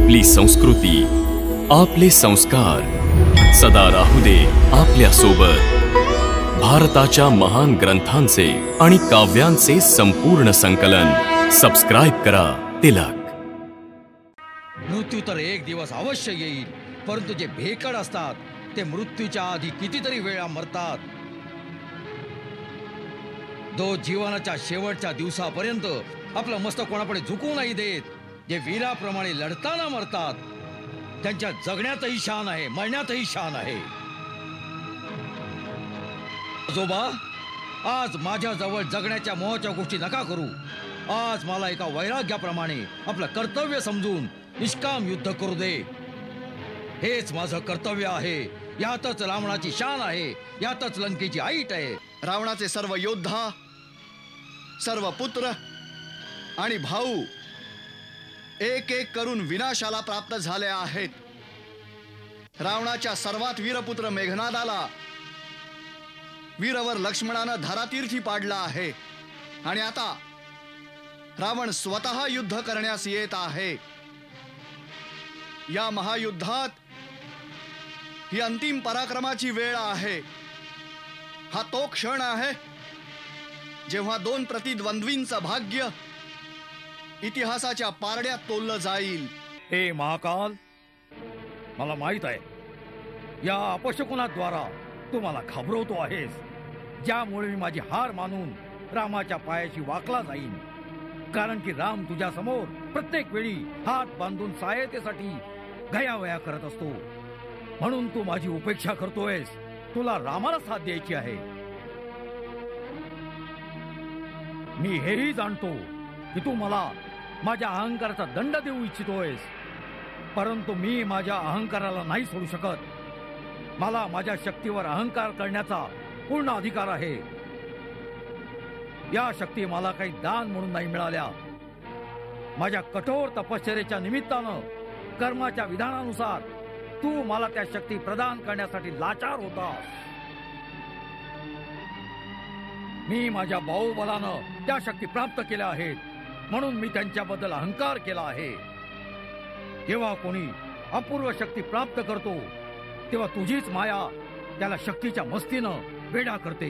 आपली संस्कृती, आपले संस्कार सदा राहू दे आपल्या सोबत। भारताच्या महान ग्रंथांचे आणि काव्यांचे संपूर्ण संकलन सबस्क्राइब करा तिलक। मृत्यू तर एक दिवस अवश्य येईल, परंतु जे भेकड असतात ते मृत्यूच्या आधी कितीतरी वेळा मरतात। तो जीवनाच्या शेवटच्या दिवसापर्यंत आपलं मस्तक कोणाकडे झुकू नाही देत। जे वीराप्रमाणे लढताना मरतात त्यांच्या जगण्यातही शान आहे, मरण्यातही शान आहे। आजोबा, आज माझ्या जवळ जगण्याच्या मोहाच्या गोष्टी नका करू। आज मला एका वैराग्याप्रमाणे आपलं कर्तव्य समजून निष्काम युद्ध करू दे। हेच माझं कर्तव्य आहे। यातच रावणाची शान आहे, यातच लंकेची ऐट आहे। रावणाचे सर्व योद्धा, सर्व पुत्र आणि भाऊ एक एक करून विनाशाला प्राप्त झाले आहेत। रावणाच्या सर्वात वीरपुत्र मेघनादाला वीरवर लक्ष्मणानं धरातीर्थी पाडला आहे आणि आता रावण स्वतः युद्ध करण्यास येत आहे। या महायुद्धात ही अंतिम पराक्रमाची वेळ आहे। हा तो क्षण आहे जेव्हा दोन प्रतिद्वंद्वींचं भाग्य इतिहासाच्या पारड्यात तोललं जाईल। हे महाकाल, मला माहित आहे या अपशकुनाद्वारा तू मला घाबरवतो आहेस, ज्यामुळे मी माझी हार मानून रामाच्या पायाशी वाकला जाईन। कारण की राम तुझ्या समोर प्रत्येक वेळी हात बांधून सहायतेसाठी गयावया करत असतो, म्हणून तू माझी उपेक्षा करतोयस। तुला रामाला साथ द्यायची आहे। मी हेही जाणतो की तू मला माझ्या अहंकाराचा दंड देऊ इच्छितोयस, परंतु मी माझ्या अहंकाराला नाही सोडू शकत। मला माझ्या शक्तीवर अहंकार करण्याचा पूर्ण अधिकार आहे। या शक्ती मला काही दान म्हणून नाही मिळाल्या। माझ्या कठोर तपश्चर्येच्या निमित्तानं कर्माच्या विधानानुसार तू मला त्या शक्ती प्रदान करण्यासाठी लाचार होतास। मी माझ्या बाहुबलानं त्या शक्ती प्राप्त केल्या आहेत, म्हणून मी त्यांच्याबद्दल अहंकार केला आहे। जेव्हा कोणी अपूर्व शक्ती प्राप्त करतो तेव्हा तुझीच माया त्याला शक्तीच्या मस्तीनं वेडा करते।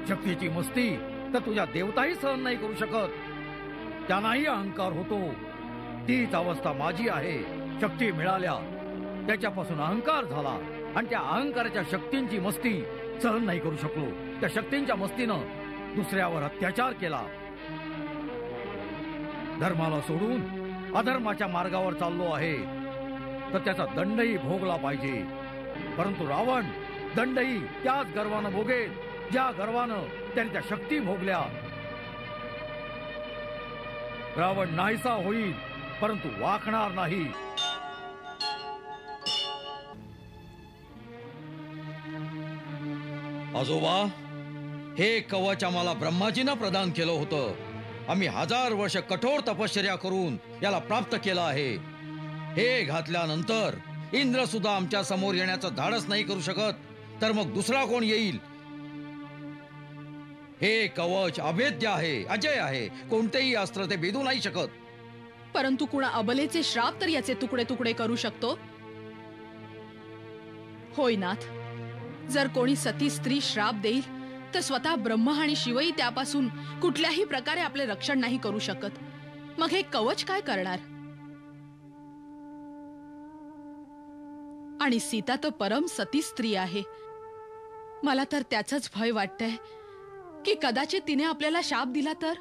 शक्तीची मस्ती तर तुझ्या देवताही सहन नाही करू शकत, त्यांनाही अहंकार होतो। तीच अवस्था माझी आहे। शक्ती मिळाल्या त्याच्यापासून अहंकार झाला आणि त्या अहंकाराच्या शक्तींची मस्ती सहन नाही करू शकलो। त्या शक्तींच्या मस्तीनं दुसऱ्यावर अत्याचार केला। धर्माला सोडून अधर्माच्या मार्गावर चाललो आहे तर त्याचा दंडही भोगला पाहिजे, परंतु रावण दंडही त्याच गर्वानं भोगेल ज्या गर्वानं त्याने त्या शक्ती भोगल्या। रावण नाहीसा होईल, परंतु वाकणार नाही। आजोबा, हे कवच आम्हाला ब्रह्माजीनं प्रदान केलं होतं। आम्ही 1000 वर्ष कठोर तपश्चर्या करून याला प्राप्त केलं आहे। हे घातल्यानंतर इंद्र सुद्धा आमच्या समोर येण्याचं धाडस नाही करू शकत, तर मग दुसरा कोण येईल? हे कवच अभेद्य आहे, अजय आहे। कोणतेही अस्त्र ते भेदू नाही शकत। परंतु कुणा अबलेचे श्राप तर याचे तुकडे तुकडे करू शकतो। होय नाथ, जर कोणी सती स्त्री श्राप देईल तर स्वतः ब्रह्मा आणि शिवही त्यापासून कुठल्याही प्रकारे आपले रक्षण नाही करू शकत। मग हे कवच काय करणार? आणि सीता तर परम सती स्त्री आहे। मला तर त्याचंच भय वाटतंय की कदाचित तिने आपल्याला शाप दिला तर।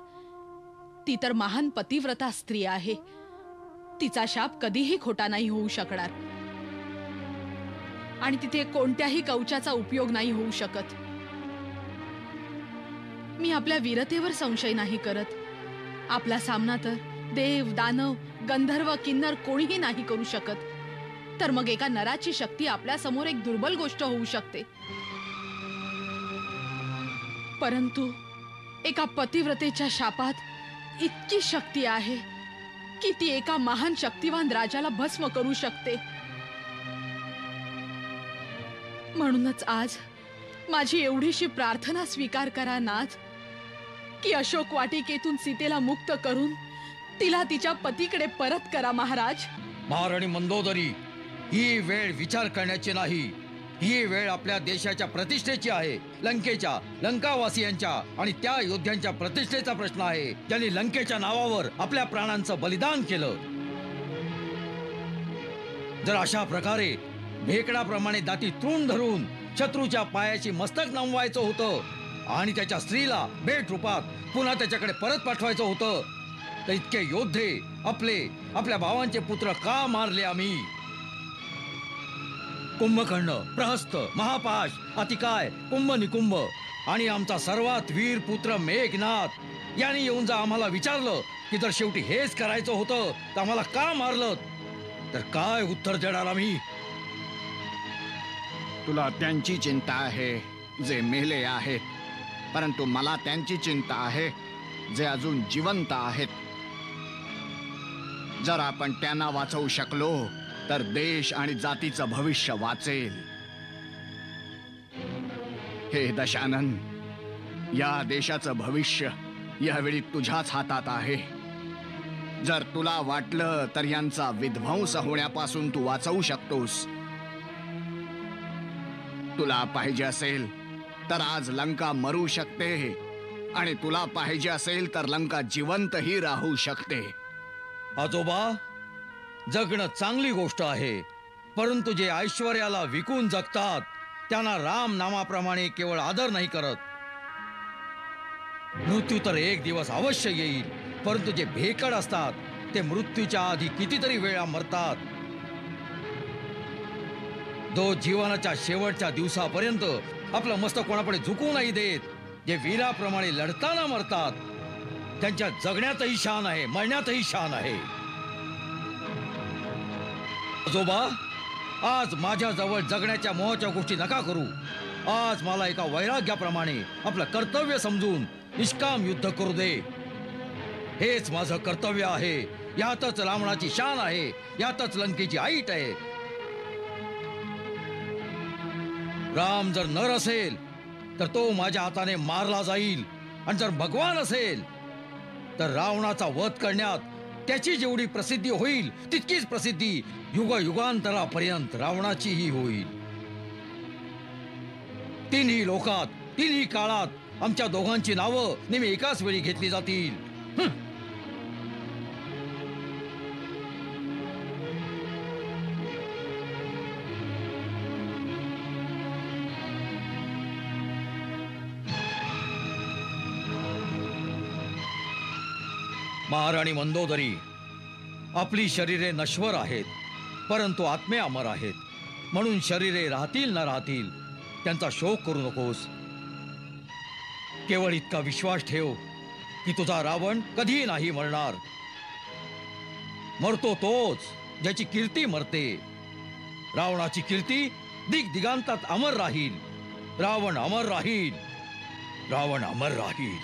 ती तर महान पतिव्रता स्त्री आहे, तिचा शाप कधीही खोटा नाही होऊ शकणार आणि तिथे कोणत्याही कवचाचा उपयोग नाही होऊ शकत। मी आपल्या वीरतेवर संशय नाही करत। आपला सामना तर देव, दानव, गंधर्व, किन्नर कोणीही नाही करू शकत, तर मग एका नराची शक्ती आपल्या समोर एक दुर्बल गोष्ट होऊ शकते। परंतु एका पतिव्रतेच्या शापात इतकी शक्ती आहे की ती एका महान शक्तिवान राजाला भस्म करू शकते। म्हणूनच आज माझी एवढीशी प्रार्थना स्वीकार करा नाथ, की अशोक वाटिकेतून सीतेला मुक्त करून तिला तिच्या पतीकडे परत करा महाराज. महाराणी मंदोदरी, ही वेळ विचार करण्याची नाही. ही वेळ आपल्या देशाच्या प्रतिष्ठेची आहे. लंकेच्या, लंकावासियांच्या आणि त्या योद्ध्यांच्या प्रतिष्ठेचा प्रश्न आहे ज्यांनी लंकेच्या नावावर आपल्या प्राणांचं बलिदान केलं. जर अशा प्रकारे भेकडाप्रमाणे दाती तृण धरून शत्रूच्या पायाची मस्तक नमवायचं होतं आणि त्याच्या स्त्रीला भेट रूपात पुन्हा त्याच्याकडे परत पाठवायचं होतं, तर इतके योद्धे आपल्या भावांचे पुत्र का मारले आम्ही? कुंभकर्ण, प्रहस्त, महापाश, अतिकाय, कुंभ निकुंभ आणि आमचा सर्वात वीर पुत्र मेघनाथ यांनी येऊन जर आम्हाला विचारलं की जर शेवटी हेच करायचं होतं तर आम्हाला का मारलं, तर काय उत्तर देणार आम्ही? तुला त्यांची चिंता आहे जे मेले आहेत, परंतु मला त्यांची चिंता आहे जे अजून जिवंत आहेत. जर आपण त्यांना वाचवू शकलो तर देश आणि जातीचं भविष्य वाचेल. हे दशानन, या देशाचं भविष्य यावेळी तुझ्याच हातात आहे. जर तुला वाटलं तर यांचा विध्वंस होण्यापासून तू वाचवू शकतोस. तुला पाहिजे असेल तर आज लंका मरू शकते आणि तुला पाहिजे असेल तर लंका जिवंतही राहू शकते. आजोबा, जगणं चांगली गोष्ट आहे, परंतु जे ऐश्वर्याला विकून जगतात त्यांना राम नामाप्रमाणे केवळ आदर नाही करत. मृत्यू तर एक दिवस अवश्य येईल, परंतु जे भेकड असतात ते मृत्यूच्या आधी कितीतरी वेळा मरतात. जो जीवनाच्या शेवटच्या दिवसापर्यंत आपलं मस्तक कोणाकडे झुकू नाही देत, जे वीराप्रमाणे लढताना मरतात, त्यांच्या जगण्यातही शान आहे, मरण्यातही शान आहे. आजोबा, आज माझ्या जवळ जगण्याच्या मोहाच्या गोष्टी नका करू. आज मला एका वैराग्याप्रमाणे आपलं कर्तव्य समजून निष्काम युद्ध करू दे. हेच माझं कर्तव्य आहे. यातच रावणाची शान आहे, यातच लंकेची ऐट आहे. राम जर नर असेल तर तो माझ्या हाताने मारला जाईल, आणि जर भगवान असेल तर रावणाचा वध करण्यात त्याची जेवढी प्रसिद्धी होईल तितकीच प्रसिद्धी युगांतरापर्यंत रावणाचीही होईल. तिन्ही लोकात, तिन्ही काळात आमच्या दोघांची नावं नेहमी एकाच वेळी घेतली जातील. महाराणी मंदोदरी, आपली शरीरे नश्वर आहेत, परंतु आत्मे अमर आहेत. म्हणून शरीरे राहतील न राहतील त्यांचा शोक करू नकोस. केवळ इतका विश्वास ठेव की तुझा रावण कधी नाही मरणार. मरतो तोच ज्याची कीर्ती मरते. रावणाची कीर्ती दिगदिगांतात अमर राहील. रावण अमर राहील. रावण अमर राहील.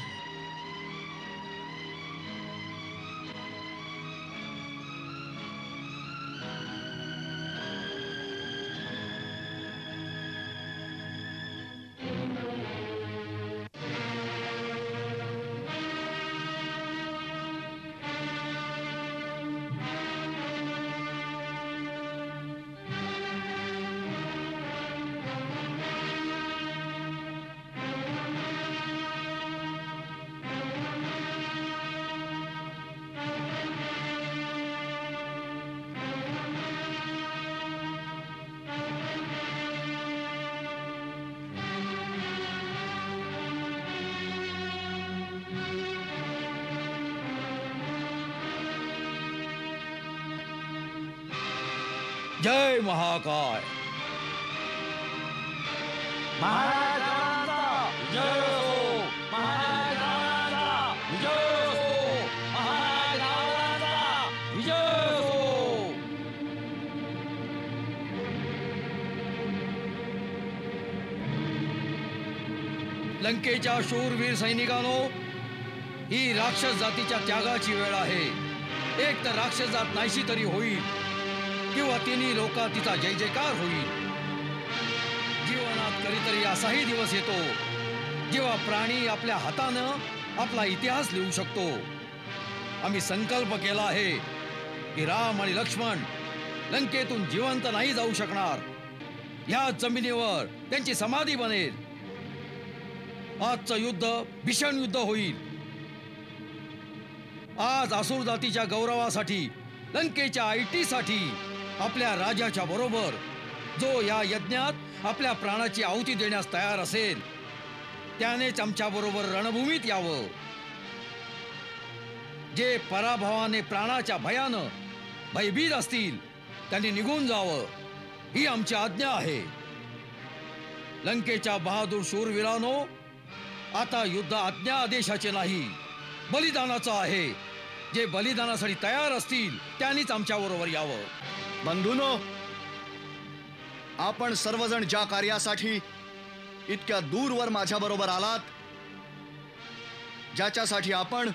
जय महाकाय. महाराजांचा जय हो. महाराजांचा जय हो. महाराजांचा जय हो. लंकेच्या शूरवीर सैनिकांनो, ही राक्षस जातीच्या त्यागाची वेळ आहे. एक तर राक्षस जात नाहीशी तरी होईल, किंवा तिन्ही लोकात तिचा जय जयकार होईल. जीवनात कधीतरी असाही दिवस येतो जेव्हा प्राणी आपल्या हातानं आपला इतिहास लिहू शकतो. आम्ही संकल्प केला आहे की राम आणि लक्ष्मण लंकेतून जिवंत नाही जाऊ शकणार. या जमिनीवर त्यांची समाधी बनेल. आजचं युद्ध भीषण युद्ध होईल. आज असुर जातीच्या गौरवासाठी, लंकेच्या ऐटीसाठी आपल्या राजाच्या बरोबर जो या यज्ञात आपल्या प्राणाची आहुती देण्यास तयार असेल त्यानेच आमच्या बरोबर रणभूमीत यावं. जे पराभवाने प्राणाच्या भयानं भयभीत असतील त्यांनी निघून जावं, ही आमची आज्ञा आहे. लंकेच्या बहादूर शूरवीरांनो, आता युद्ध आज्ञा आदेशाचे नाही, बलिदानाचं आहे. जे बलिदानासाठी तयार असतील त्यांनीच आमच्या बरोबर यावं. बंधूनो, आपण सर्वजण ज्या कार्यासाठी इतक्या दूरवर माझ्या बरोबर आलात, ज्याच्यासाठी आपण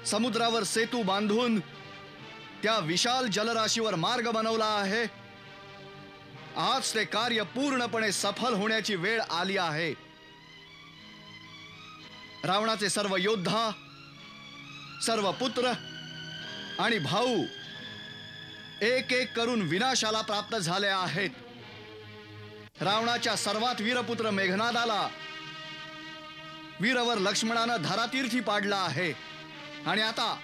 समुद्रावर सेतू बांधून त्या विशाल जलराशीवर मार्ग बनवला आहे, आज ते कार्य पूर्णपणे सफल होण्याची वेळ आली आहे. रावणाचे सर्व योद्धा, सर्व पुत्र आणि भाऊ एक एक करून विनाशाला प्राप्त झाले आहेत. रावणाच्या सर्वात वीरपुत्र मेघनादाला वीरवर लक्ष्मणानं धरातीर्थी पाडला आहे आणि आता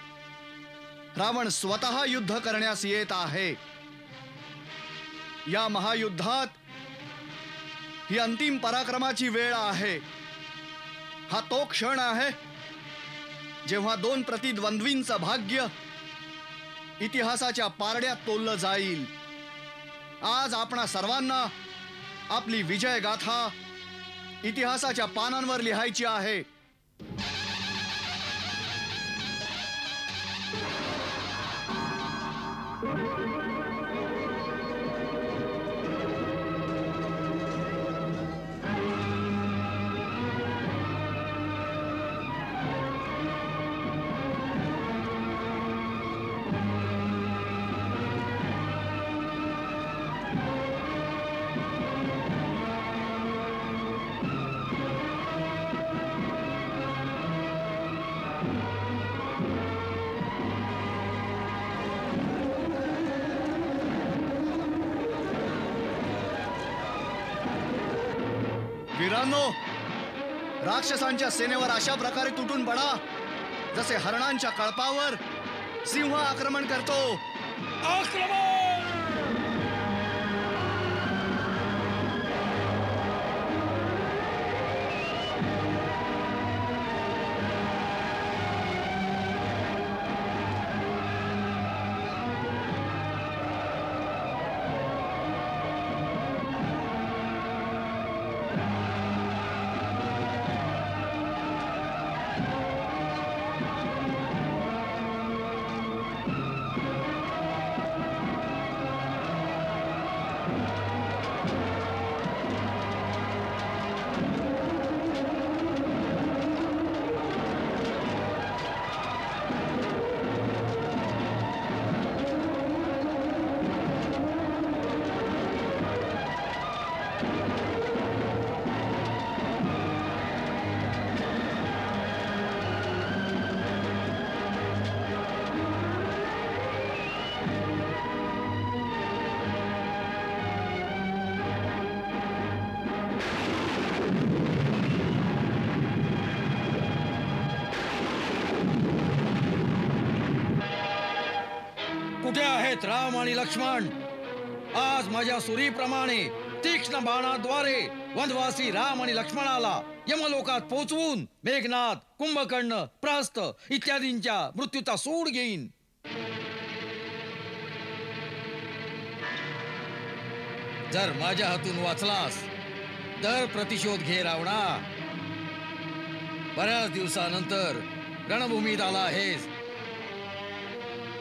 रावण स्वतः युद्ध करण्यास येत आहे. या महायुद्धात ही अंतिम पराक्रमाची वेळ आहे. हा तो क्षण आहे जेव्हा दोन प्रतिद्वंद्वींचं भाग्य इतिहासाच्या पारड्यात तोललं जाईल. आज आपणा सर्वांना आपली विजय गाथा इतिहासाच्या पानांवर लिहायची आहे. वीरांनो, राक्षसांच्या सेनेवर अशा प्रकारे तुटून पडा जसे हरणांच्या कळपावर सिंह आक्रमण करतो. आक्रमण! कुठे आहेत राम आणि लक्ष्मण? आज माझ्या सुरीप्रमाणे तीक्ष्ण बाणाद्वारे वनवासी राम आणि लक्ष्मणाला यमलोकात पोहोचवून मेघनाद, कुंभकर्ण, प्रहस्त इत्यादींच्या मृत्यूचा सूड घेईन. जर माझ्या हातून वाचलास तर प्रतिशोध घे रावणा. बऱ्याच दिवसानंतर रणभूमीत आला आहेस.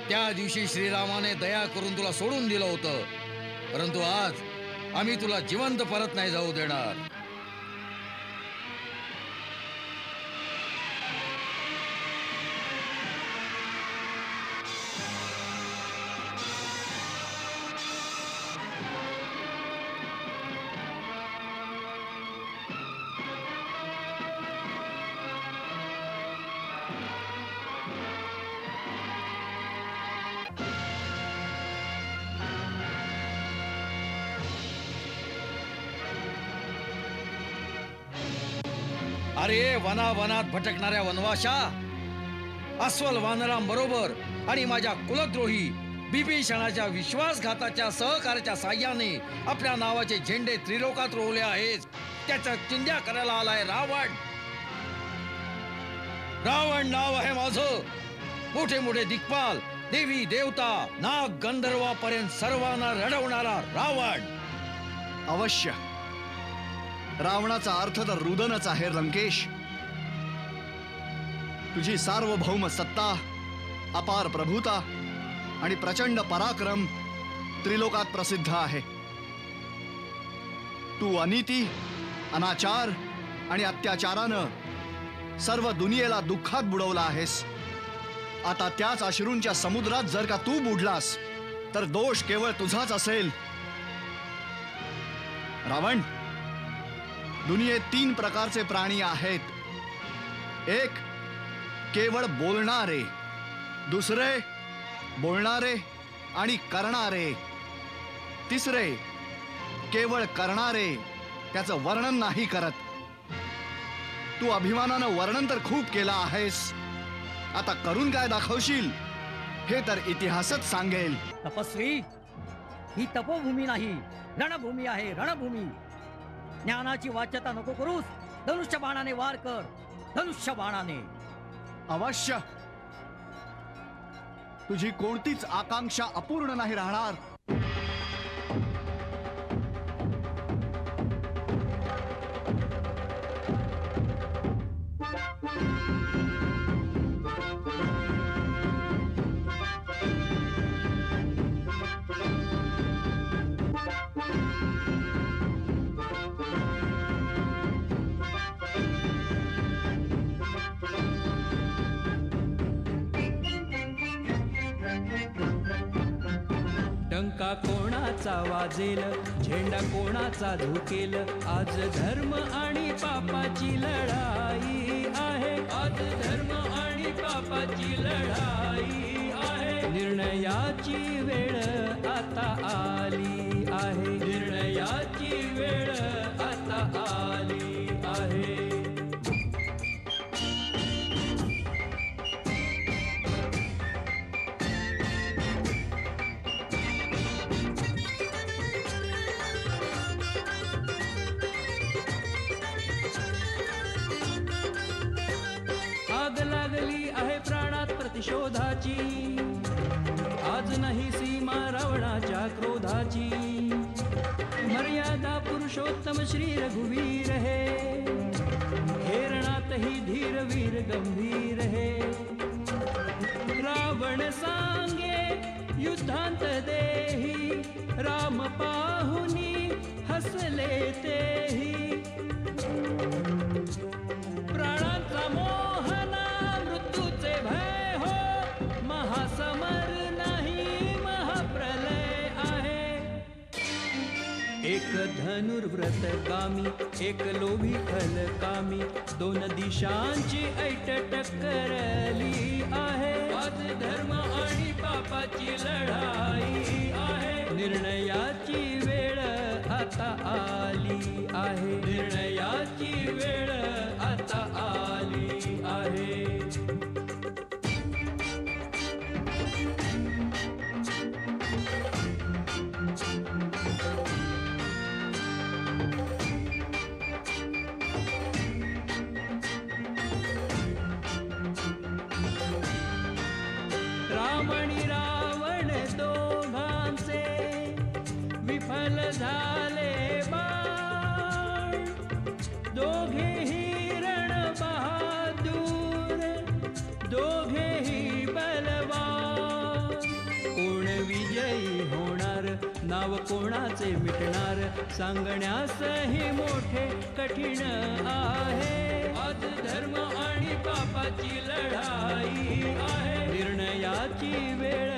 त्या दिवशी श्रीरामाने दया करून तुला सोडून दिलं होतं, परंतु आज आम्ही तुला जिवंत परत नाही जाऊ देणार. अरे वनावनात भटकणाऱ्या वनवाशा, अस्वल वानरांबरोबर आणि माझ्या कुलद्रोही बिभीषणाच्या विश्वासघाताच्या सहकार्याच्या साह्याने आपल्या नावाचे झेंडे त्रिलोकात रोवले आहेत. त्याच्या चिंध्या करायला आलाय रावण. रावण नाव आहे माझं. मोठे मोठे दिग्पाल, देवी देवता, नाग गंधर्वापर्यंत सर्वांना रडवणारा रावण. अवश्य रावणाचा अर्थ तर रुदनच आहे लंकेश. तुझी सार्वभौम सत्ता, अपार प्रभुता आणि प्रचंड पराक्रम त्रिलोकात प्रसिद्ध आहे. तू अनीती, अनाचार आणि अत्याचारानं सर्व दुनियेला दुःखात बुडवला आहेस. आता त्याच अश्रूंच्या समुद्रात जर का तू बुडलास तर दोष केवळ तुझाच असेल. रावण, दुनियेत 3 प्रकारचे प्राणी आहेत. एक केवळ बोलणारे, दुसरे बोलणारे आणि करणारे, तिसरे केवळ करणारे, त्याचं वर्णन नाही करत. तू अभिमानानं वर्णन तर खूप केलं आहेस, आता करून काय दाखवशील हे तर इतिहासच सांगेल. तपस्वी, ही तपोभूमी नाही, रणभूमी आहे, रणभूमी. ज्ञानाची वाच्यता नको करूस. धनुष्य बाणाने वार कर, धनुष्य बाणाने. अवश्य तुझी कोणतीच आकांक्षा अपूर्ण नाही राहणार. डंका कोणाचा वाजेल, झेंडा कोणाचा झुकेल. आज धर्म आणि पापाची लढाई आहे. आज धर्म आणि पापाची लढाई आहे. निर्णयाची वेळ आता आली आहे. निर्णयाची वेळ आता आली आहे. शोधाची आज नाही सीमा रावणाच्या क्रोधाची. मर्यादा पुरुषोत्तम श्री रघुवीर हे. हेरणातही धीर वीर गंभीर हे. रावण सांगे युद्धांत देही, राम पाहुनी हसले तेही. प्राणांचा मोहना मृत्यूचे भय, महासमर नाही महाप्रलय आहे. एक धनुर्व्रत कामी, एक लोभी खलकामी. 2 दिशांची ऐट टक्करली आहे. आज धर्म आणि पापाची लढाई आहे. निर्णयाची वेळ आता आली आहे. निर्णयाची वेळ आता आली आहे. रामणी रावण दोघांचे विफल झाले बाण. दोघेही रण बहादूर, दोघेही बलवान. कोण विजयी होणार, नाव कोणाचे मिटणार, सांगण्यासही मोठे कठीण आहे. आज धर्म आणि पापाची लढाई आहे. निर्णयाची वेळ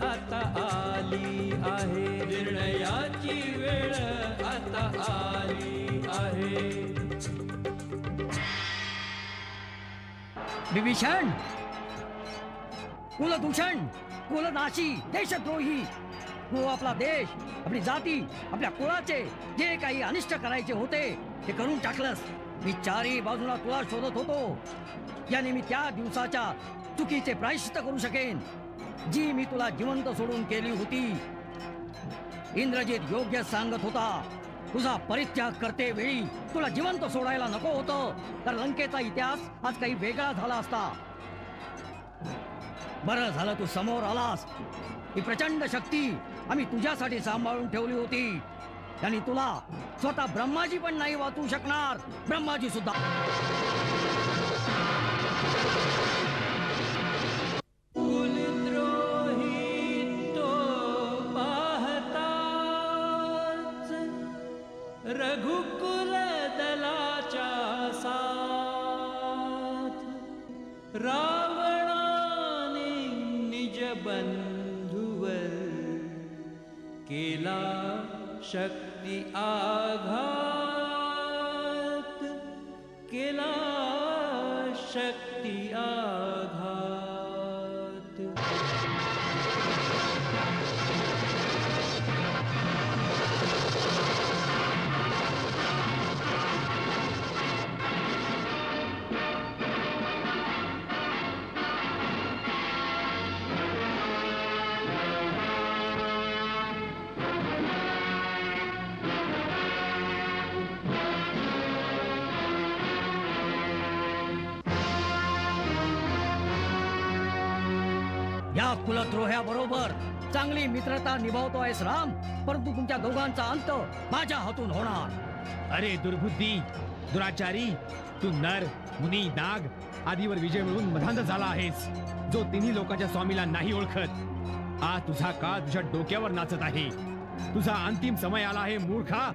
आता आली आहे. निर्णयाची वेळ आता आली आहे. विभीषण, कुलदूषण, कुलनाशी, देशद्रोही. तू आपला देश, आपली जाती, आपल्या कुळाचे जे काही अनिष्ट करायचे होते ते करून टाकलंस. मी चारही बाजूला तुला शोधत होतो, याने मी त्या दिवसाच्या चुकीचे प्रायश्चित्त करू शकेन जी मी तुला जिवंत सोडून केली होती. इंद्रजित योग्य सांगत होता, तुझा परित्याग करते वेळी तुला जिवंत सोडायला नको होतं, तर लंकेचा इतिहास आज काही वेगळा झाला असता. बरं झालं तू समोर आलास. ही प्रचंड शक्ती आम्ही तुझ्यासाठी सांभाळून ठेवली होती, आणि तुला स्वतः ब्रह्माजी पण नाही वाचू शकणार. ब्रह्माजी सुद्धा. रघुकुल दलाच्या साथ रावणाने निज बंधुवर केला शक्ती आघात, केला शक्ती आघात. या कुलद्रोह्याबरोबर चांगली मित्रता निभावतोयस राम, परंतु तुमच्या दोघांचा अंत माझ्या हातून होणार. अरे दुर्बुद्धी, दुराचारी, तू नर, मुनी, नाग आदीवर विजय मिळवून मधांध झाला आहेस, जो तिन्ही लोकांच्या स्वामीला नाही ओळखत. आज तुझा काळ तुझ्या डोक्यावर नाचत आहे. तुझा अंतिम समय आला आहे मूर्खा.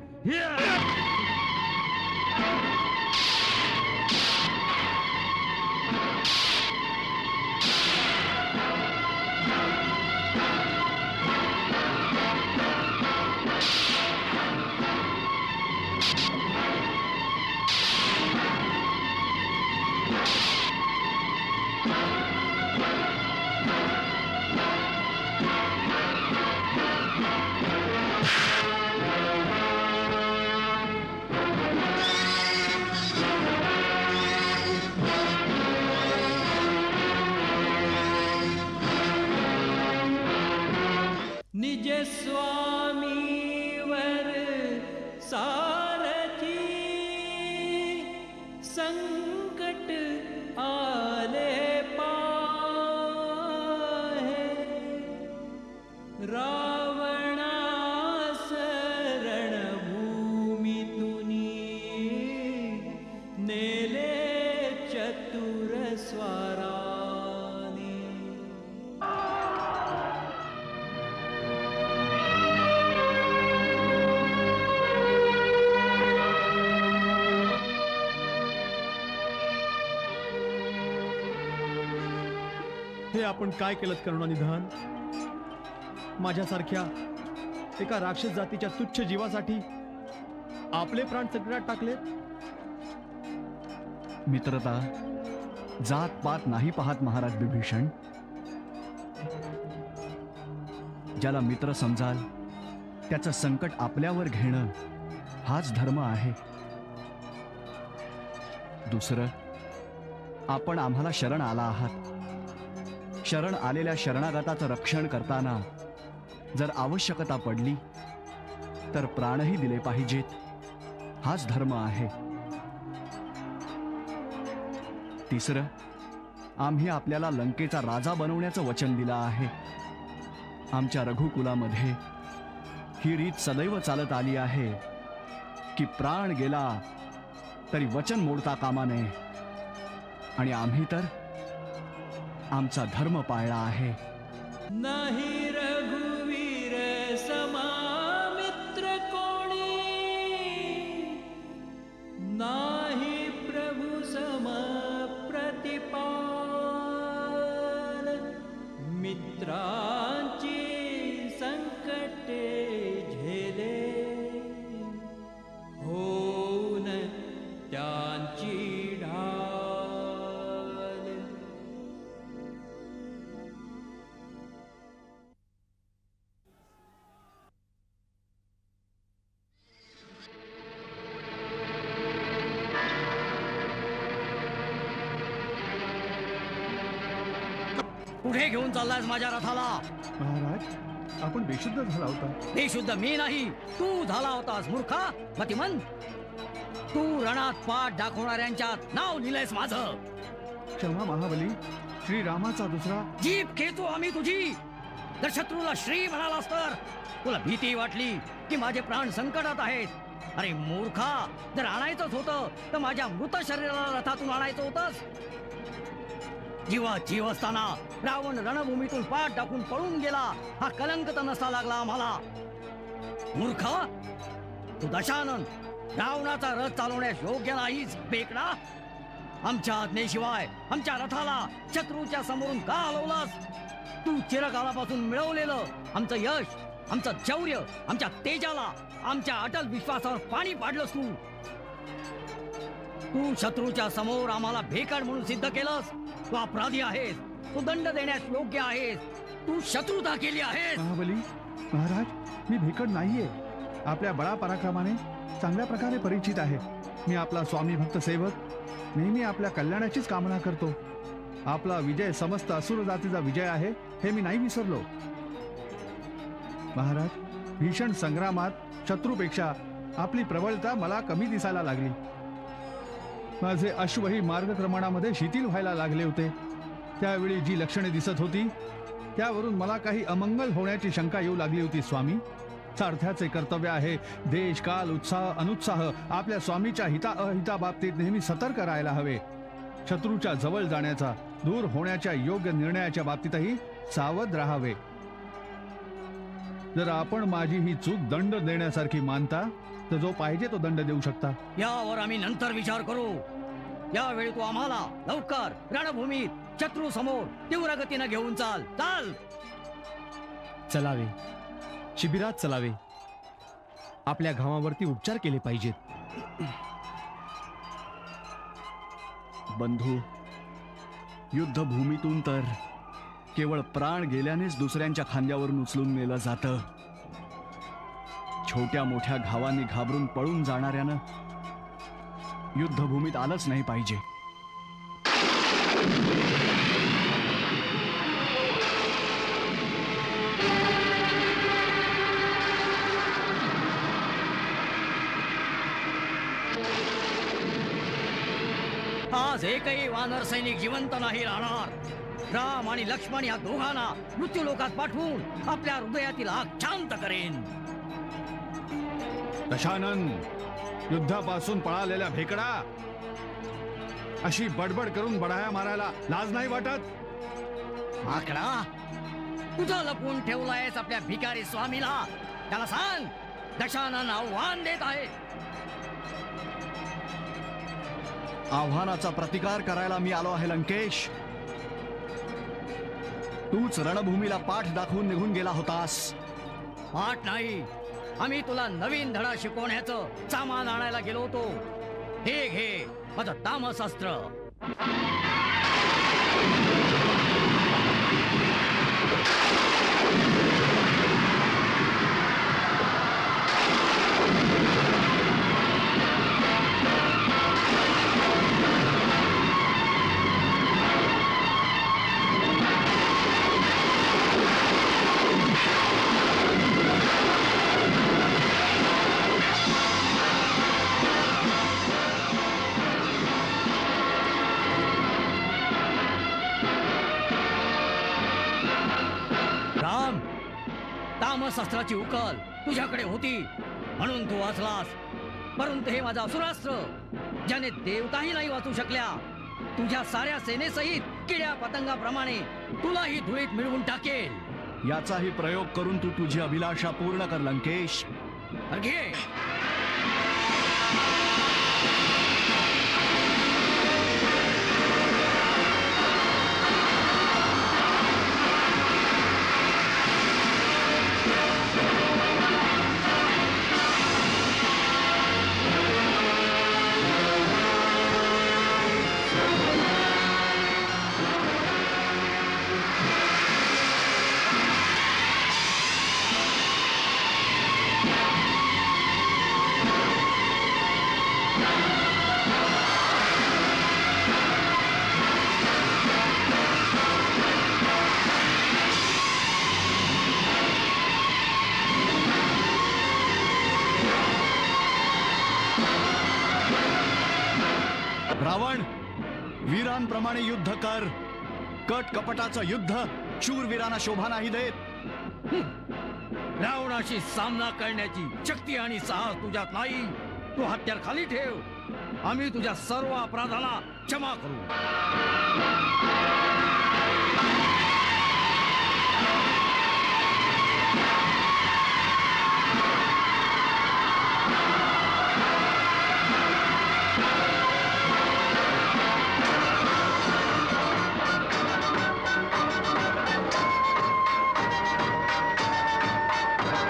निज स्वामीवर सारथी संकट आले पाहे, रावणास रणभूमीतुनी नेले चतुर स्वाराने. हे आपण काय केलं करुणानिधान? माझ्यासारख्या एका राक्षस जातीच्या तुच्छ जीवासाठी आपले प्राण संकटात टाकले. मित्रता जात पात नाही पाहत महाराज विभीषण. ज्याला मित्र समजाल त्याचं संकट आपल्यावर घेणं हाच धर्म आहे. दुसरं, आपण आम्हाला शरण आला आहात. शरण आलेल्या शरणागताचं रक्षण करताना जर आवश्यकता पडली तर प्राणही दिले पाहिजेत. हाच धर्म आहे. तिसरं, आम्ही आपल्याला लंकेचा राजा बनवण्याचं वचन दिलं आहे. आमच्या रघुकुलामध्ये ही रीत सदैव चालत आली आहे की प्राण गेला तरी वचन मोडता कामा नये, आणि आम्ही तर आमचा धर्म पाळला आहे. नाही रघुवीर समा मित्र कोणी, नाही प्रभु सम प्रतिपाल. मित्रांची संकटे झेले होऊन त्यांची ढाल. कुठे घेऊन चाललायस माझ्या रथाला? महाराज, आपण बेशुद्ध झाला होता. बेशुद्ध मी नाही, तू झाला होतास मूर्खा मतिमंद. तू रणात पाठ दाखवणाऱ्यांच्यात नाव लिहिलंयस माझं. क्षमा महाबली. श्रीरामाचा दुसरा. जीभ खेचू आम्ही तुझी. जर शत्रूला श्री म्हणालास तर तुला भीती वाटली की माझे प्राण संकटात आहेत. अरे मूर्खा, जर आणायचंच होतं तर माझ्या मृत शरीराला रथातून आणायचं होतंस. जीवात जीव असताना रावण रणभूमीतून पाठ टाकून पळून गेला, हा कलंक तर नसता लागला आम्हाला. मूर्खा, तू दशानन रावणाचा रथ चालवण्यास योग्य नाहीच बेकडा. आमच्या आज्ञेशिवाय आमच्या रथाला शत्रूच्या समोरून का हलवलास? तू चिरकालापासून मिळवलेलं आमचं यश, आमचं शौर्य, आमच्या तेजाला, आमच्या अटल विश्वासावर पाणी पाडलंस तू. तू शत्रूच्या समोर आम्हाला भेकड म्हणून सिद्ध केलंस. तू अपराधी आहेस. तू दंड देण्यास योग्य आहेस. तू शत्रुता केली आहेस. महाबली महाराज, मी भेकड नाहीये. आपल्या बळा पराक्रमाने चांगल्या प्रकारे परिचित आहे. मी आपला स्वामी भक्त सेवक, नेहमी आपल्या कल्याणाचीच कामना करतो. आपला विजय समस्त असुर जातीचा विजय आहे हे मी नाही विसरलो. महाराज, भीषण संग्रामात शत्रूपेक्षा आपली प्रबळता मला कमी दिसायला लागली. माझे अश्वही मार्गक्रमणामध्ये शिथिल व्हायला लागले होते. त्यावेळी जी लक्षणे दिसत होती त्यावरून मला काही अमंगल होण्याची शंका येऊ लागली होती. स्वामी, सारथ्याचे कर्तव्य आहे देश काल उत्साह अनुत्साह आपल्या स्वामीच्या हिता अहिताबाबतीत नेहमी सतर्क राहायला हवे. शत्रूच्या जवळ जाण्याचा, दूर होण्याच्या योग्य निर्णयाच्या बाबतीतही सावध राहावे. जर आपण माझी ही चूक दंड देण्यासारखी मानता तर जो पाहिजे तो दंड देऊ शकता. यावर आम्ही नंतर विचार करू. यावेळी तू आम्हाला लवकर रणभूमीत शत्रू समोर तीव्र गतीने घेऊन चाल. चाल. चलावे, शिबिरात चलावे. आपल्या घावावरती उपचार केले पाहिजेत. बंधू, युद्धभूमीतून तर केवळ प्राण गेल्यानेच दुसऱ्यांच्या खांद्यावरून उचलून नेलं जातं. छोट्या मोठ्या घावांनी घाबरून पळून जाणाऱ्यानं युद्धभूमीत आलंच नाही पाहिजे. आज एकही वानर सैनिक जिवंत नाही राहणार. राम आणि लक्ष्मण या दोघांना मृत्यू लोकात पाठवून आपल्या हृदयातील आग शांत करेन. दशानन, युद्धापासून पळालेल्या भेकडा, अशी बडबड करून बडाया मारायला लाज नाही वाटत? आकडा, तुझा लपून ठेवलायस आपल्या भिकारी स्वामीला. त्याला सांग, दशानन आव्हान देत आहे. आव्हानाचा प्रतिकार करायला मी आलो आहे लंकेश. तूच रणभूमीला पाठ दाखवून निघून गेला होतास. पाठ नाही, आम्ही तुला नवीन धडा शिकवण्याचं सामान आणायला गेलो होतो. हे घे माझं तामशास्त्र. शस्त्राची उकल तुझ्याकडे होती म्हणून तू वाचलास. परंतु हे माझं असुरास्त्र, ज्याने देवताही नाही वाचू शकल्या, तुझ्या साऱ्या सेनेसहित किड्या पतंगाप्रमाणे तुलाही धुळीत मिळवून टाकेल. याचाही प्रयोग करून तू तुझी अभिलाषा पूर्ण कर लंकेश. घे. रामाप्रमाणे युद्ध कर. कट कपटाचं युद्ध शूरवीरांना शोभा नाही देत. रावणाशी सामना करण्याची शक्ती आणि साहस तुझ्यात नाही. तू हत्यार खाली ठेव. आम्ही तुझ्या सर्व अपराधाला क्षमा करू.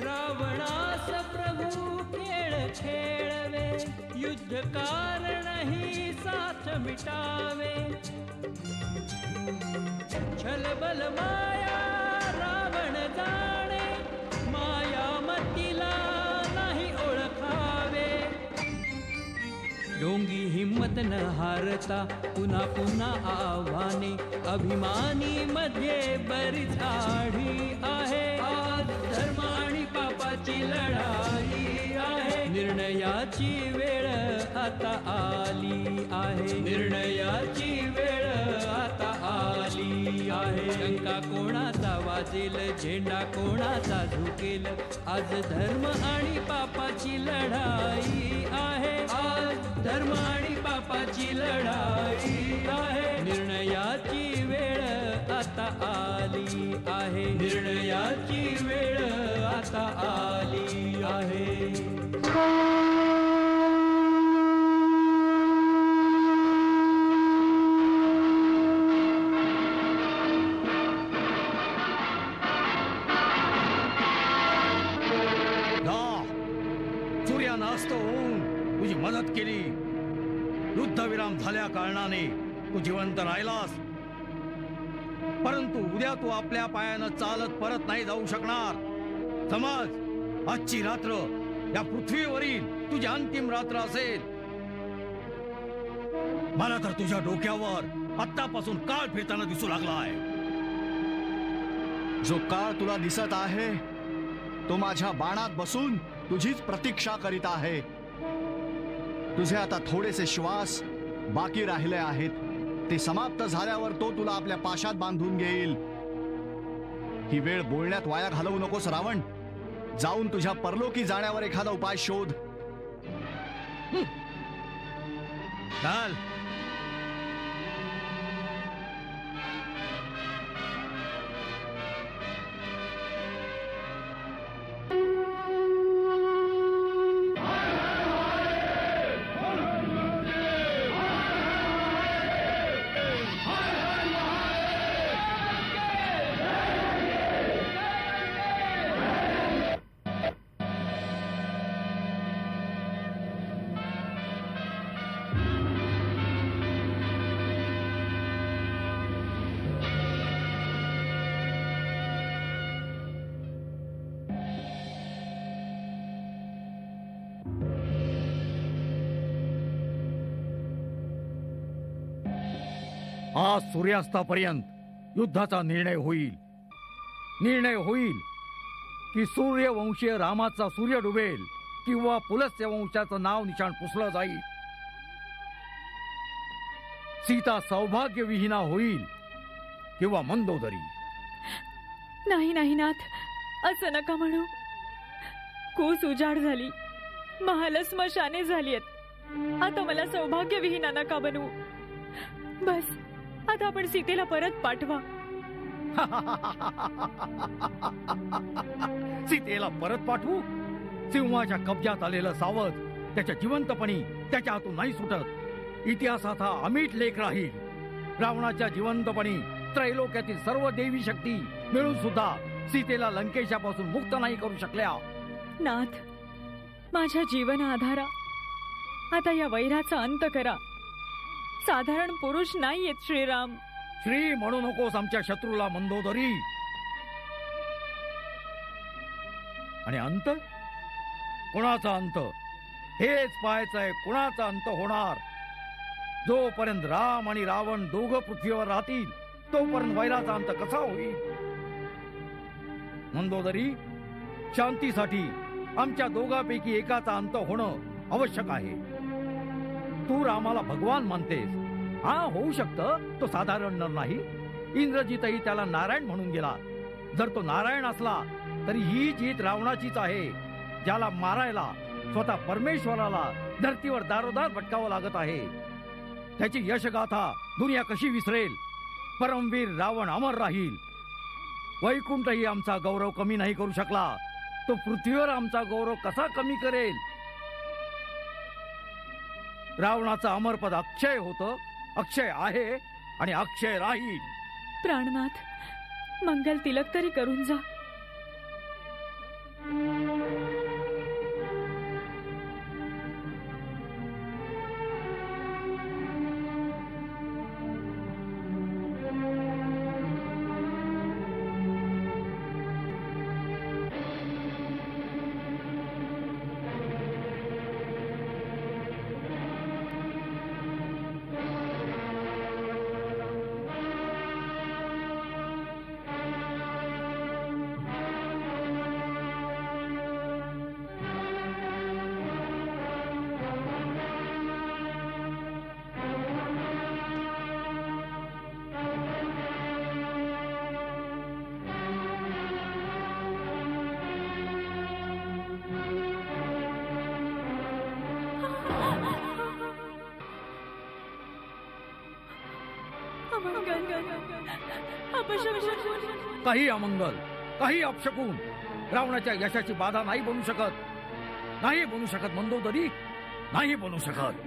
रावणास प्रभू खेळ खेळवे, युद्ध कारण ही साथ मिटावे. छलबल माया रावण जाणे, मायामतीला नाही ओळखावे. डोंगी हिम्मत न हारता पुन्हा पुन्हा आव्हाने, अभिमानी मध्ये बरीच आढी आहे. आज धर्म आणि पापाची लढाई आहे. निर्णयाची वेळ आता आली आहे. निर्णयाची वेळ आता आली आहे. शंका कोणाचा वाजेल, झेंडा कोणाचा झुकेल. आज धर्म आणि पापाची लढाई आहे. आज धर्म आणि पापाची लढाई आहे. निर्णयाची वेळ आता आली आहे. निर्णयाची वेळ आता आली आहे. सूर्यानं अस्त होऊन तुझी मदत केली. युद्धविराम झाल्या कारणाने तू जिवंत राहिलास. परंतु उद्या तू आपल्या पायानं चालत परत नाही जाऊ शकणार. समज आजची रात्र या पृथ्वीवरील तुझी अंतिम रात्र असेल. मला तर तुझ्या डोक्यावर आत्तापासून काळ फिरताना दिसू लागला आहे. जो काळ तुला दिसत आहे तो माझ्या बाणात बसून तुझीच प्रतीक्षा करीत आहे. तुझे आता थोडेसे श्वास बाकी राहिले आहेत. ते समाप्त झाल्यावर तो तुला आपल्या पाशात बांधून घेईल. ही वेळ बोलण्यात वाया घालवू नकोस रावण. जाऊन तुझ्या परलोकी जाण्यावर एखादा उपाय शोध. चाल. आज सूर्यास्तापर्यंत युद्धाचा निर्णय होईल. निर्णय होईल की सूर्यवंशीय रामाचा सूर्य डुबेल किंवा पुलस्त्य वंशाचं नाव निशाण पुसलं जाईल. सीता सौभाग्यविहीना होईल किंवा मंदोदरी. नाही नाही नाथ, असं नका म्हणू. कुस उजाड झाली, महाल स्मशाने झाली आहेत. आता मला सौभाग्यविहीना नका बनवू. बस आता आपण सीतेला परत पाठवा. सीतेला परत पाठवू? सिंहाच्या कब्जात आलेलं सावध त्याच्या जिवंतपणी त्याच्या हातून नाही सुटत. इतिहासात हा अमीट लेख राहील. रावणाच्या जिवंतपणी त्रैलोक्यातील सर्व देवी शक्ती मिळून सुद्धा सीतेला लंकेशापासून मुक्त नाही करू शकल्या. नाथ, माझ्या जीवन आधारा, आता या वैराचा अंत करा. साधारण पुरुष नाहीयेत श्रीराम. श्री म्हणू नकोस आमच्या शत्रूला मंदोदरी. आणि अंत? कुणाचा अंत? हेच पाहायचंय, कुणाचा अंत होणार. जोपर्यंत राम आणि रावण दोघं पृथ्वीवर राहतील तोपर्यंत वैराचा अंत कसा होईल? मंदोदरी, शांतीसाठी आमच्या दोघांपैकी एकाचा अंत होणं आवश्यक आहे. तू रामाला भगवान मानतेस हा होऊ शकतं, तो साधारण नर नाही. इंद्रजितही त्याला नारायण म्हणून गेला. जर तो नारायण असला तरी ही जीत रावणाचीच आहे, ज्याला मारायला स्वतः परमेश्वराला धरतीवर दारोदार भटकावं लागत आहे. त्याची यशगाथा दुनिया कशी विसरेल. परमवीर रावण अमर राहील. वैकुंठही आमचा गौरव कमी नाही करू शकला, तो पृथ्वीवर आमचा गौरव कसा कमी करेल. रावणाचं अमरपद अक्षय होतं, अक्षय आहे आणि अक्षय राहील. प्राणनाथ, मंगल तिलक तरी करून जा. काही अमंगल, काही अपशकून रावणाच्या यशाची बाधा नाही बनू शकत. नाही बनू शकत मंदोदरी, नाही बनू शकत.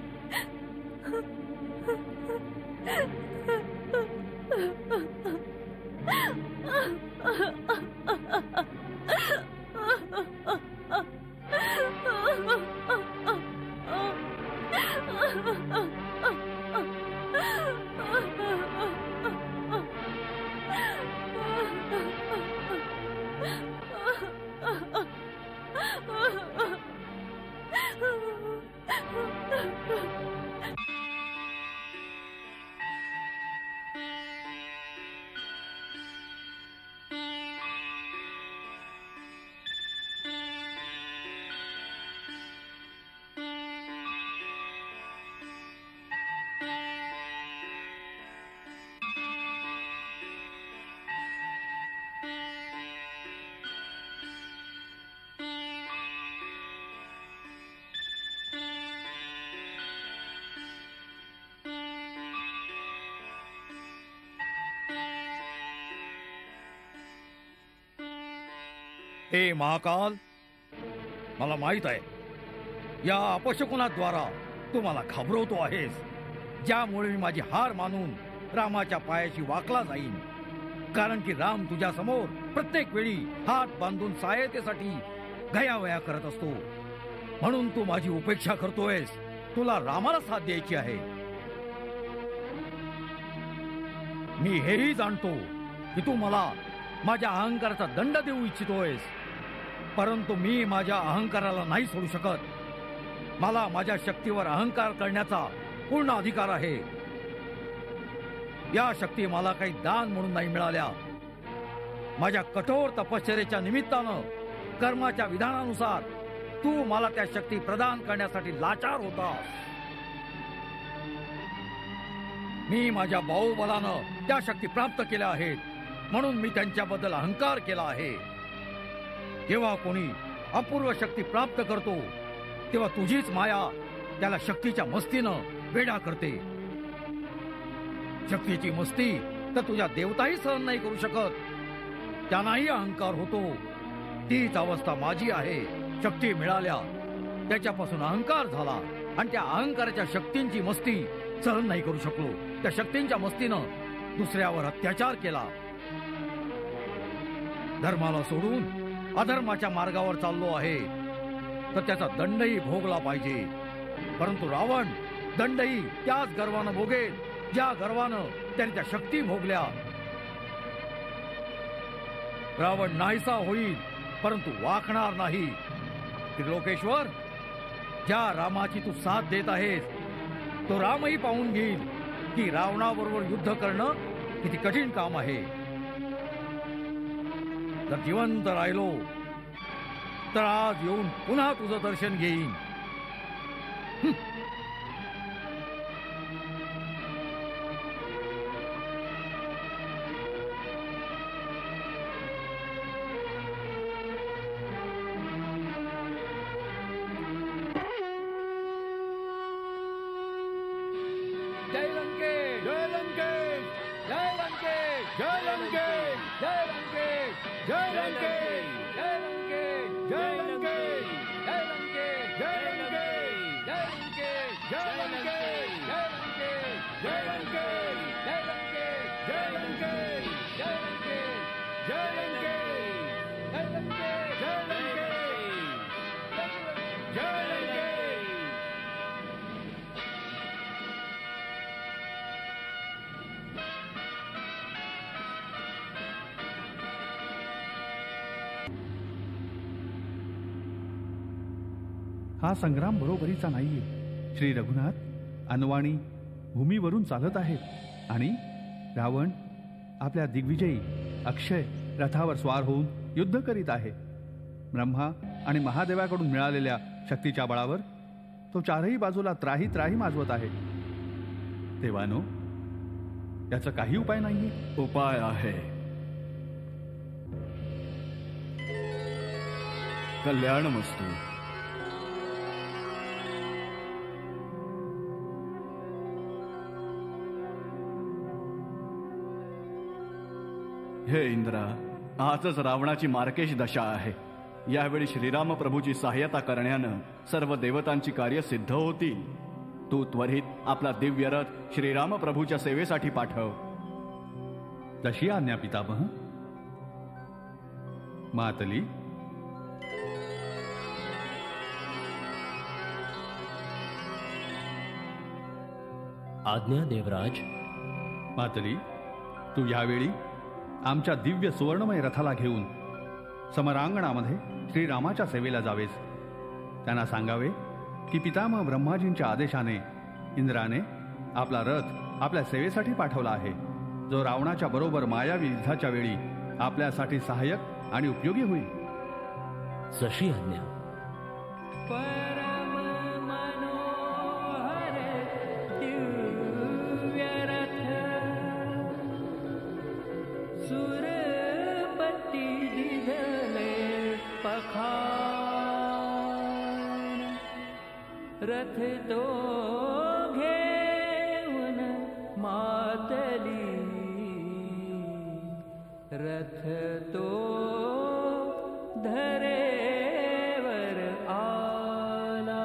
हे महाकाल, मला माहित आहे या अपशकुनाद्वारा तू मला घाबरवतो आहेस, ज्यामुळे मी माझी हार मानून रामाच्या पायाशी वाकला जाईन. कारण की राम तुझ्या समोर प्रत्येक वेळी हात बांधून सहायतेसाठी गयावया करत असतो. म्हणून तू माझी उपेक्षा करतोयस. तुला रामाला साथ द्यायची आहे. मी हेही जाणतो की तू मला माझ्या अहंकाराचा दंड देऊ इच्छितोयस, परंतु मी माझ्या अहंकाराला नाही सोडू शकत. मला माझ्या शक्तीवर अहंकार करण्याचा पूर्ण अधिकार आहे. या शक्ती मला काही दान म्हणून नाही मिळाल्या. माझ्या कठोर तपश्चर्येच्या निमित्तानं, कर्माच्या विधानानुसार तू मला त्या शक्ती प्रदान करण्यासाठी लाचार होतास. मी माझ्या बाहुबलानं त्या शक्ती प्राप्त केल्या आहेत, म्हणून मी त्यांच्याबद्दल अहंकार केला आहे. जेव्हा कोणी अपूर्व शक्ती प्राप्त करतो तेव्हा तुझीच माया त्याला शक्तीच्या मस्तीनं वेडा करते. शक्तीची मस्ती तर तुझ्या देवताही सहन नाही करू शकत. त्यांनाही अहंकार होतो. तीच अवस्था माझी आहे. शक्ती मिळाल्या, त्याच्यापासून अहंकार झाला आणि त्या अहंकाराच्या शक्तींची मस्ती सहन नाही करू शकलो. त्या शक्तींच्या मस्तीनं दुसऱ्यावर अत्याचार केला. धर्माला सोडून अधर्माच्या मार्गावर चाललो आहे, तर त्याचा दंडही भोगला पाहिजे. परंतु रावण दंडही त्याच गर्वानं भोगेल ज्या गर्वानं त्याने त्या शक्ती भोगल्या. रावण नाहीसा होईल, परंतु वाकणार नाही. त्रिलोकेश्वर, ज्या रामाची तू साथ देत आहेस तो रामही पाहून घेईल की रावणाबरोबर युद्ध करणं किती कठीण काम आहे. जर जिवंत राहिलो तर आज येऊन पुन्हा तुझं दर्शन घेईन. हा संग्राम बरोबरीचा नाहीये. श्री रघुनाथ अनवाणी भूमीवरून चालत आहेत आणि रावण आपल्या दिग्विजयी अक्षय रथावर स्वार होऊन युद्ध करीत आहे. ब्रह्मा आणि महादेवाकडून मिळालेल्या शक्तीच्या बळावर तो चारही बाजूला त्राही त्राही माजवत आहे. देवानो, याचा काही उपाय नाहीये? उपाय आहे. कल्याणमस्तु. हे इंद्रा, आजच रावणाची मार्केश दशा आहे. यावेळी श्रीराम प्रभूची सहाय्यता करण्यानं सर्व देवतांची कार्य सिद्ध होतील. तू त्वरित आपला दिव्य रथ श्रीराम प्रभूच्या सेवेसाठी पाठव. तशी आज्ञा पितामह. मातली, आज्ञा देवराज. मातली, तू यावेळी आमच्या दिव्य सुवर्णमय रथाला घेऊन समरांगणामध्ये श्रीरामाच्या सेवेला जावेस. त्यांना सांगावे की पितामह ब्रह्माजींच्या आदेशाने इंद्राने आपला रथ आपल्या सेवेसाठी पाठवला आहे, जो रावणाच्या बरोबर मायावी युद्धाच्या वेळी आपल्यासाठी सहाय्यक आणि उपयोगी होईल. जशी आज्ञा. परम मनोहर दिव्य रथ सुरपती दिधले पखार रथ तो घेऊन मातली रथ तो धरेवर आला.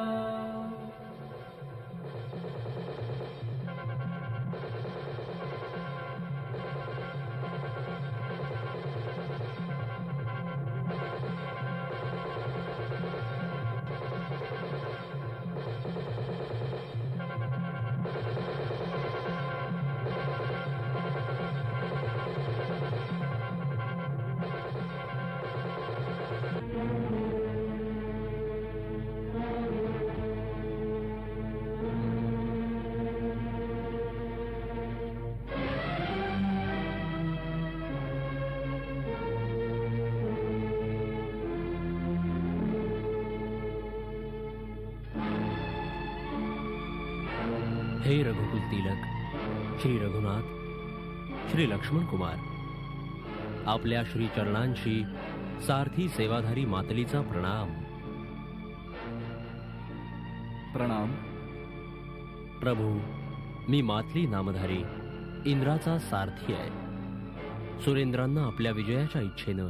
हे रघुकुल तिलक, श्री रघुनाथ, श्री लक्ष्मण कुमार, आपल्या श्री चरणांशी सारथी सेवाधारी मातलीचा प्रणाम. प्रणाम. प्रभू, मी मातली नामधारी इंद्राचा सारथी आहे. सुरेंद्रांना आपल्या विजयाच्या इच्छेनं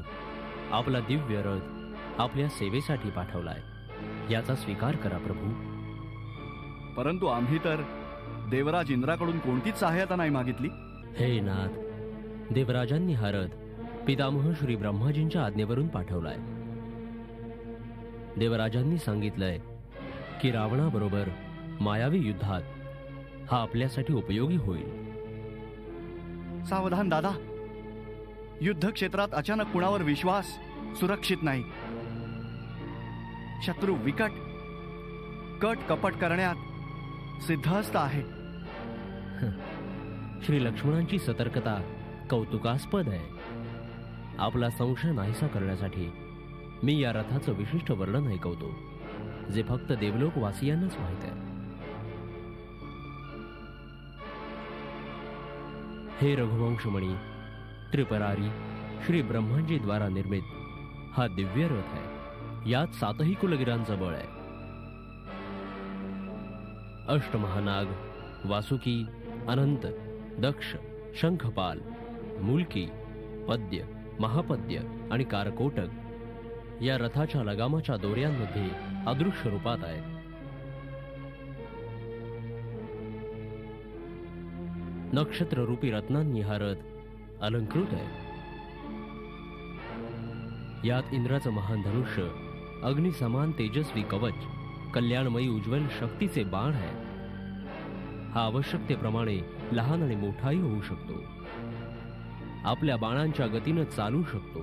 आपला दिव्य रथ आपल्या सेवेसाठी पाठवलाय. याचा स्वीकार करा प्रभू. परंतु आम्ही तर देवराज इंद्राकडून कोणतीच सहाय्यता नाही मागितली. हे नाथ, देवराजांनी हा रथ पितामह श्री ब्रह्माजींच्या आज्ञेवरून पाठवलाय. देवराजांनी सांगितलंय की रावणाबरोबर मायावी युद्धात हा आपल्यासाठी उपयोगी होईल. सावधान दादा, युद्ध क्षेत्रात अचानक कुणावर विश्वास सुरक्षित नाही. शत्रू विकट कट कपट करण्यात सिद्धहस्त आहे. श्री लक्ष्मणांची सतर्कता कौतुकास्पद आहे. आपला संशय नाहीसा करण्यासाठी मी या रथाचं विशिष्ट वर्णन ऐकवतो, जे फक्त देवलोकवासियांनाच माहित आहे. हे रघुवंशमणी, त्रिपरारी श्री ब्रह्माजी द्वारा निर्मित हा दिव्य रथ आहे. यात 7ही कुलगिरांचं बळ आहे. अष्टमहानाग, वासुकी, अनंत, दक्ष, शंखपाल, मुलकी, पद्य, महापद्य आणि कारकोटक या रथाच्या लगामाच्या दोऱ्यांमध्ये अदृश्य रूपात आहेत. नक्षत्ररूपी रत्नांनी हा रथ अलंकृत आहे. यात इंद्राचं महान धनुष्य, अग्निसमान तेजस्वी कवच, कल्याणमयी उज्ज्वल शक्तीचे बाण आहे. हा आवश्यकतेप्रमाणे लहान आणि मोठाही होऊ शकतो. आपल्या बाणांच्या गतीनं चालू शकतो.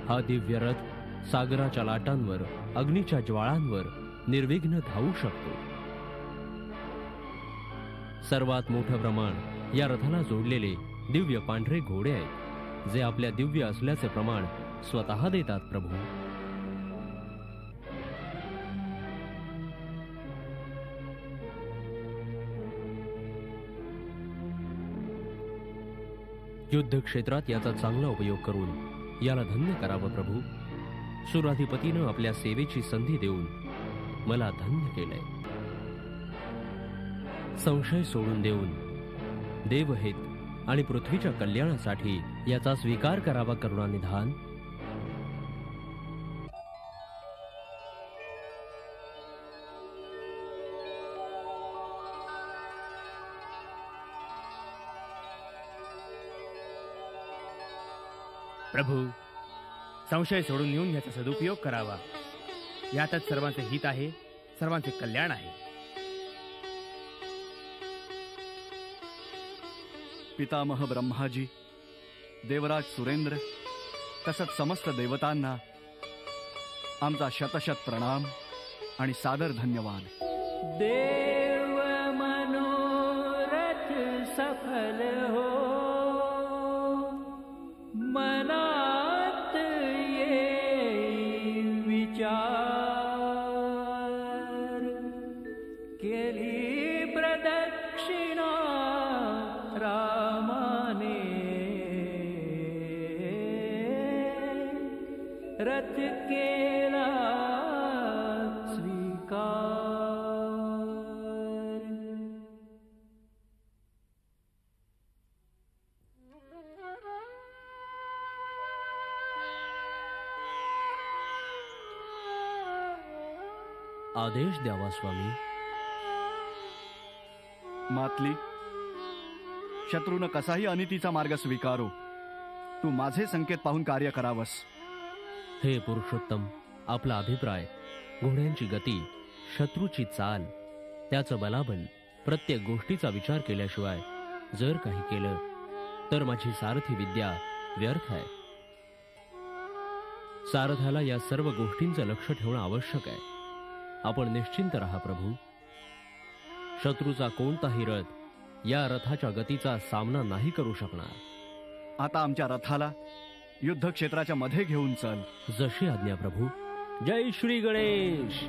हा दिव्य रथ सागराच्या लाटांवर, अग्नीच्या ज्वाळांवर निर्विघ्न धावू शकतो. सर्वात मोठं प्रमाण या रथाला जोडलेले दिव्य पांढरे घोडे आहेत, जे आपल्या दिव्य असल्याचे प्रमाण स्वतः देतात. प्रभू, युद्ध क्षेत्रात याचा चांगला उपयोग करून याला धन्य करावं. प्रभू, सुराधिपतीनं आपल्या सेवेची संधी देऊन मला धन्य केलंय. संशय सोडून देऊन देवहित आणि पृथ्वीच्या कल्याणासाठी याचा स्वीकार करावा. करुणानिधान, प्रभू, संशय सोडून येऊन याचा सदुपयोग करावा. यातच सर्वांचे हित आहे, सर्वांचे कल्याण आहे. पितामह ब्रह्माजी, देवराज सुरेंद्र तसंच समस्त देवतांना आमचा शतशत प्रणाम आणि सादर धन्यवाद. देव मनोरथ सफल हो, मनात ये विचार, केली प्रदक्षिणा रामाने, रथ केला स्वीकार. आदेश द्यावा स्वामी. मातली, शत्रूनं कसाही अनितीचा मार्ग स्वीकारो, तू माझे संकेत पाहून कार्य करावस. हे पुरुषोत्तम, आपला अभिप्राय, घोड्यांची गती, शत्रूची चाल, त्याचं बलाबल, प्रत्येक गोष्टीचा विचार केल्याशिवाय जर काही केलं तर माझी सारथी विद्या व्यर्थ आहे. सारथ्याला या सर्व गोष्टींचं लक्ष ठेवणं आवश्यक आहे. आपण निश्चिंत राहा प्रभू. शत्रूचा कोणताही रथ या रथाच्या गतीचा सामना नाही करू शकणार. आता आमच्या रथाला युद्ध क्षेत्राच्या मध्ये घेऊन चल. जशी आज्ञा प्रभू. जय श्री गणेश.